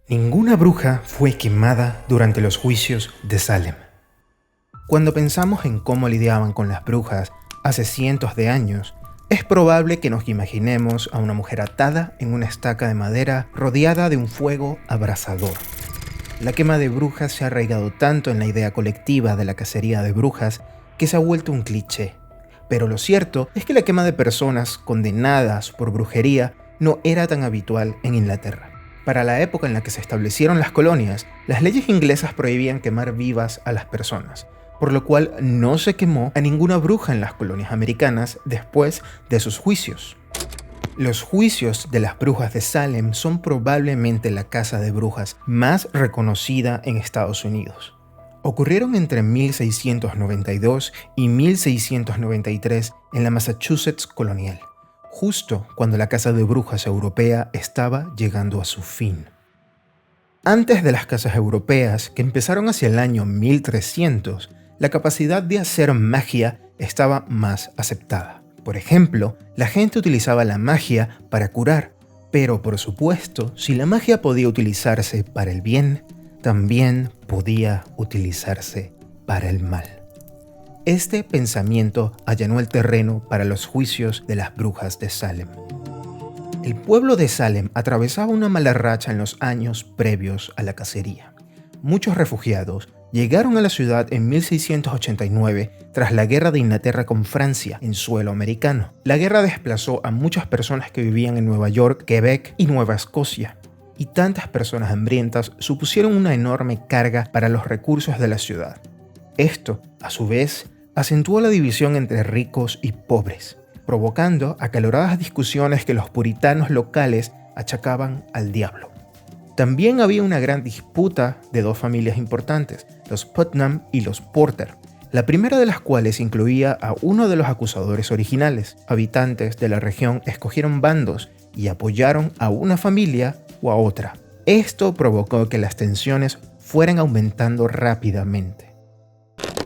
Ninguna bruja fue quemada durante los juicios de Salem. Cuando pensamos en cómo lidiaban con las brujas hace cientos de años, es probable que nos imaginemos a una mujer atada en una estaca de madera rodeada de un fuego abrasador. La quema de brujas se ha arraigado tanto en la idea colectiva de la cacería de brujas que se ha vuelto un cliché. Pero lo cierto es que la quema de personas condenadas por brujería no era tan habitual en Inglaterra. Para la época en la que se establecieron las colonias, las leyes inglesas prohibían quemar vivas a las personas, por lo cual no se quemó a ninguna bruja en las colonias americanas después de sus juicios. Los juicios de las brujas de Salem son probablemente la caza de brujas más reconocida en Estados Unidos. Ocurrieron entre 1692 y 1693 en la Massachusetts colonial, justo cuando la caza de brujas europea estaba llegando a su fin. Antes de las cazas europeas, que empezaron hacia el año 1300, la capacidad de hacer magia estaba más aceptada. Por ejemplo, la gente utilizaba la magia para curar, pero por supuesto, si la magia podía utilizarse para el bien, también podía utilizarse para el mal. Este pensamiento allanó el terreno para los juicios de las brujas de Salem. El pueblo de Salem atravesaba una mala racha en los años previos a la cacería. Muchos refugiados llegaron a la ciudad en 1689 tras la guerra de Inglaterra con Francia en suelo americano. La guerra desplazó a muchas personas que vivían en Nueva York, Quebec y Nueva Escocia, y tantas personas hambrientas supusieron una enorme carga para los recursos de la ciudad. Esto, a su vez, acentuó la división entre ricos y pobres, provocando acaloradas discusiones que los puritanos locales achacaban al diablo. También había una gran disputa de dos familias importantes, los Putnam y los Porter, la primera de las cuales incluía a uno de los acusadores originales. Habitantes de la región escogieron bandos y apoyaron a una familia o a otra. Esto provocó que las tensiones fueran aumentando rápidamente.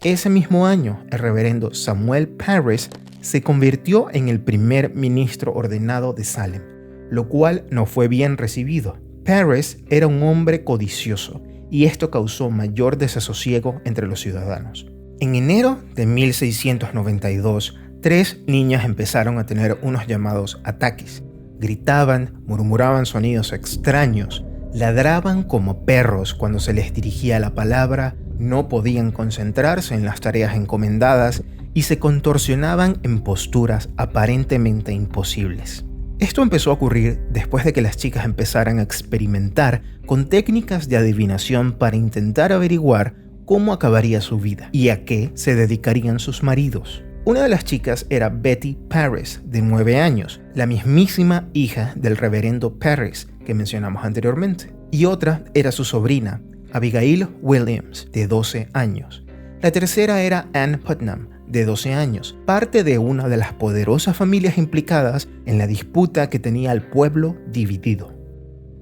Ese mismo año, el reverendo Samuel Parris se convirtió en el primer ministro ordenado de Salem, lo cual no fue bien recibido. Parris era un hombre codicioso y esto causó mayor desasosiego entre los ciudadanos. En enero de 1692, 3 niñas empezaron a tener unos llamados ataques. Gritaban, murmuraban sonidos extraños, ladraban como perros cuando se les dirigía la palabra, no podían concentrarse en las tareas encomendadas y se contorsionaban en posturas aparentemente imposibles. Esto empezó a ocurrir después de que las chicas empezaran a experimentar con técnicas de adivinación para intentar averiguar cómo acabaría su vida y a qué se dedicarían sus maridos. Una de las chicas era Betty Parris, de 9 años, la mismísima hija del reverendo Parris que mencionamos anteriormente. Y otra era su sobrina, Abigail Williams, de 12 años. La tercera era Ann Putnam, de 12 años, parte de una de las poderosas familias implicadas en la disputa que tenía al pueblo dividido.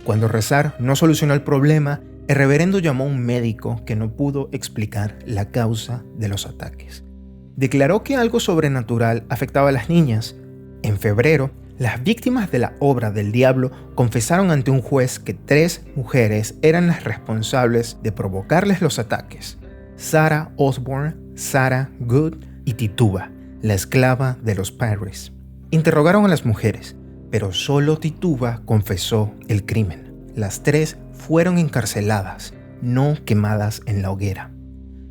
Cuando rezar no solucionó el problema, el reverendo llamó a un médico que no pudo explicar la causa de los ataques. Declaró que algo sobrenatural afectaba a las niñas. En febrero, las víctimas de la obra del diablo confesaron ante un juez que 3 mujeres eran las responsables de provocarles los ataques: Sarah Osborne, Sarah Good y Tituba, la esclava de los Parris. Interrogaron a las mujeres, pero solo Tituba confesó el crimen. Las 3 fueron encarceladas, no quemadas en la hoguera.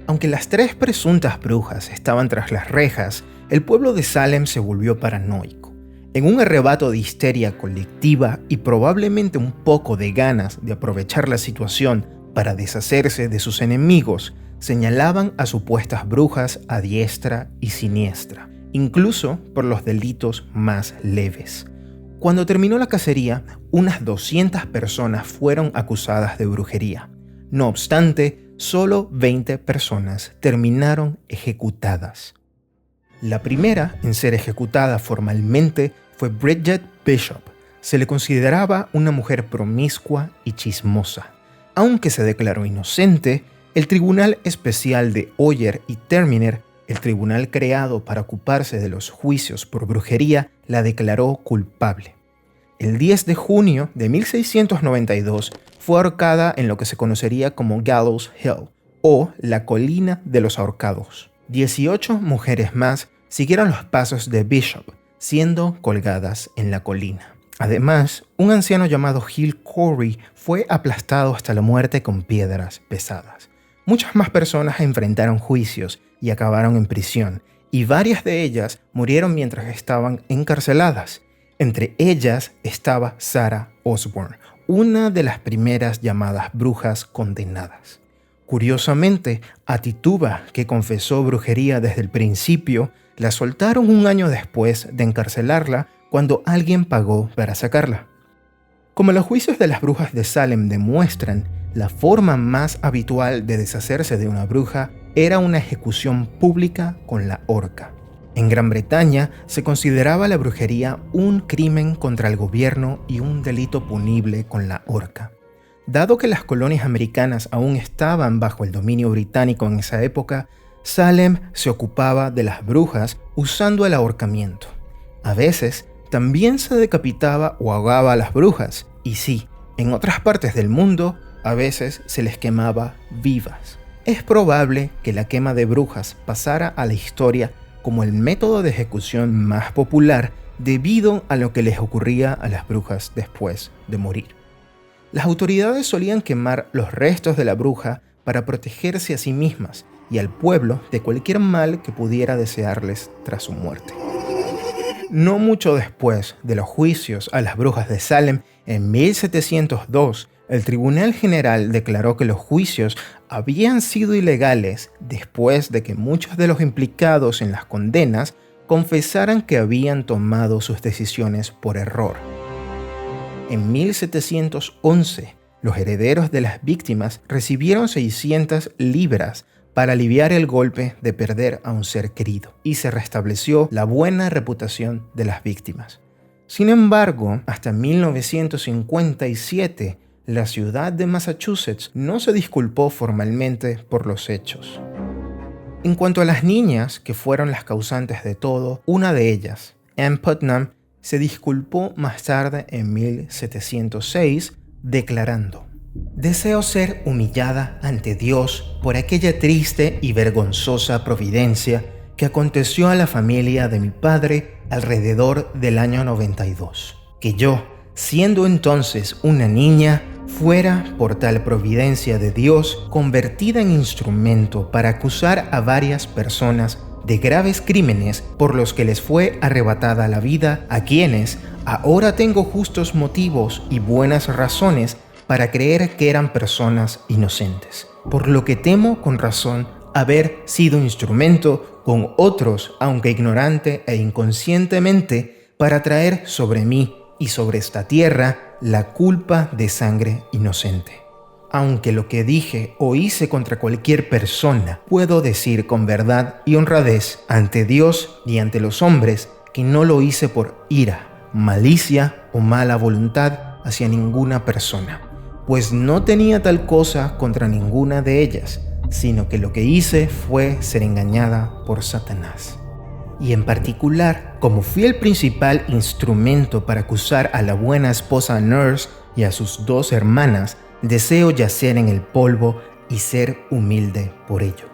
Aunque las 3 presuntas brujas estaban tras las rejas, el pueblo de Salem se volvió paranoico. En un arrebato de histeria colectiva y probablemente un poco de ganas de aprovechar la situación para deshacerse de sus enemigos, señalaban a supuestas brujas a diestra y siniestra, incluso por los delitos más leves. Cuando terminó la cacería, unas 200 personas fueron acusadas de brujería. No obstante, solo 20 personas terminaron ejecutadas. La primera en ser ejecutada formalmente fue Bridget Bishop. Se le consideraba una mujer promiscua y chismosa. Aunque se declaró inocente, el Tribunal Especial de Oyer y Terminer, el tribunal creado para ocuparse de los juicios por brujería, la declaró culpable. El 10 de junio de 1692 fue ahorcada en lo que se conocería como Gallows Hill, o la colina de los ahorcados. 18 mujeres más siguieron los pasos de Bishop, siendo colgadas en la colina. Además, un anciano llamado Hill Corey fue aplastado hasta la muerte con piedras pesadas. Muchas más personas enfrentaron juicios y acabaron en prisión, y varias de ellas murieron mientras estaban encarceladas. Entre ellas estaba Sarah Osborne, una de las primeras llamadas brujas condenadas. Curiosamente, a Tituba, que confesó brujería desde el principio, la soltaron un año después de encarcelarla cuando alguien pagó para sacarla. Como los juicios de las brujas de Salem demuestran, la forma más habitual de deshacerse de una bruja era una ejecución pública con la horca. En Gran Bretaña se consideraba la brujería un crimen contra el gobierno y un delito punible con la horca. Dado que las colonias americanas aún estaban bajo el dominio británico en esa época, Salem se ocupaba de las brujas usando el ahorcamiento. A veces, también se decapitaba o ahogaba a las brujas, y sí, en otras partes del mundo, a veces se les quemaba vivas. Es probable que la quema de brujas pasara a la historia como el método de ejecución más popular debido a lo que les ocurría a las brujas después de morir. Las autoridades solían quemar los restos de la bruja para protegerse a sí mismas y al pueblo de cualquier mal que pudiera desearles tras su muerte. No mucho después de los juicios a las brujas de Salem, en 1702, el Tribunal General declaró que los juicios habían sido ilegales después de que muchos de los implicados en las condenas confesaran que habían tomado sus decisiones por error. En 1711, los herederos de las víctimas recibieron 600 libras para aliviar el golpe de perder a un ser querido, y se restableció la buena reputación de las víctimas. Sin embargo, hasta 1957, la ciudad de Massachusetts no se disculpó formalmente por los hechos. En cuanto a las niñas, que fueron las causantes de todo, una de ellas, Ann Putnam, se disculpó más tarde en 1706, declarando: «Deseo ser humillada ante Dios por aquella triste y vergonzosa providencia que aconteció a la familia de mi padre alrededor del año 92. Que yo, siendo entonces una niña, fuera, por tal providencia de Dios, convertida en instrumento para acusar a varias personas de graves crímenes por los que les fue arrebatada la vida, a quienes ahora tengo justos motivos y buenas razones para creer que eran personas inocentes, por lo que temo con razón haber sido instrumento con otros, aunque ignorante e inconscientemente, para traer sobre mí y sobre esta tierra la culpa de sangre inocente. Aunque lo que dije o hice contra cualquier persona, puedo decir con verdad y honradez ante Dios y ante los hombres que no lo hice por ira, malicia o mala voluntad hacia ninguna persona, pues no tenía tal cosa contra ninguna de ellas, sino que lo que hice fue ser engañada por Satanás. Y en particular, como fui el principal instrumento para acusar a la buena esposa Nurse y a sus 2 hermanas, deseo yacer en el polvo y ser humilde por ello,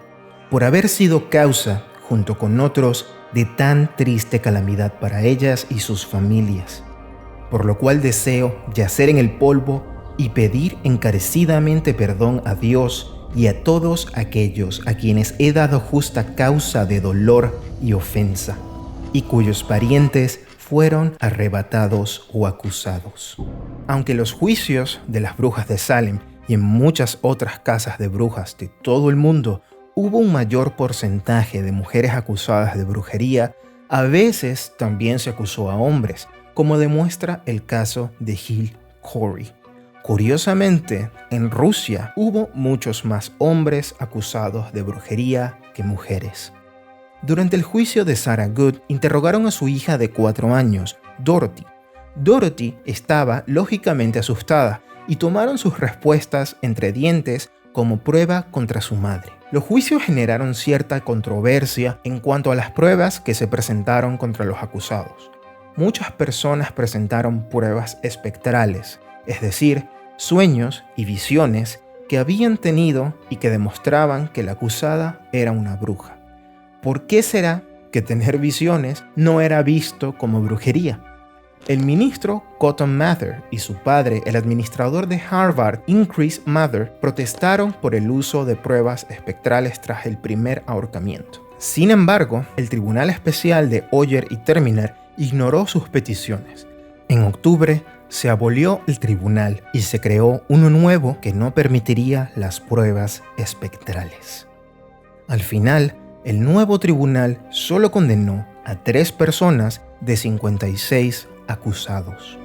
por haber sido causa, junto con otros, de tan triste calamidad para ellas y sus familias, por lo cual deseo yacer en el polvo y pedir encarecidamente perdón a Dios y a todos aquellos a quienes he dado justa causa de dolor y ofensa, y cuyos parientes fueron arrebatados o acusados. Aunque los juicios de las brujas de Salem y en muchas otras casas de brujas de todo el mundo hubo un mayor porcentaje de mujeres acusadas de brujería, a veces también se acusó a hombres, como demuestra el caso de Hill Corey. Curiosamente, en Rusia hubo muchos más hombres acusados de brujería que mujeres. Durante el juicio de Sarah Good, interrogaron a su hija de 4 años, Dorothy. Dorothy estaba lógicamente asustada y tomaron sus respuestas entre dientes como prueba contra su madre. Los juicios generaron cierta controversia en cuanto a las pruebas que se presentaron contra los acusados. Muchas personas presentaron pruebas espectrales, es decir, sueños y visiones que habían tenido y que demostraban que la acusada era una bruja. ¿Por qué será que tener visiones no era visto como brujería? El ministro Cotton Mather y su padre, el administrador de Harvard, Increase Mather, protestaron por el uso de pruebas espectrales tras el primer ahorcamiento. Sin embargo, el Tribunal Especial de Oyer y Terminer ignoró sus peticiones. En octubre, se abolió el tribunal y se creó uno nuevo que no permitiría las pruebas espectrales. Al final, el nuevo tribunal solo condenó a 3 personas de 56 acusados.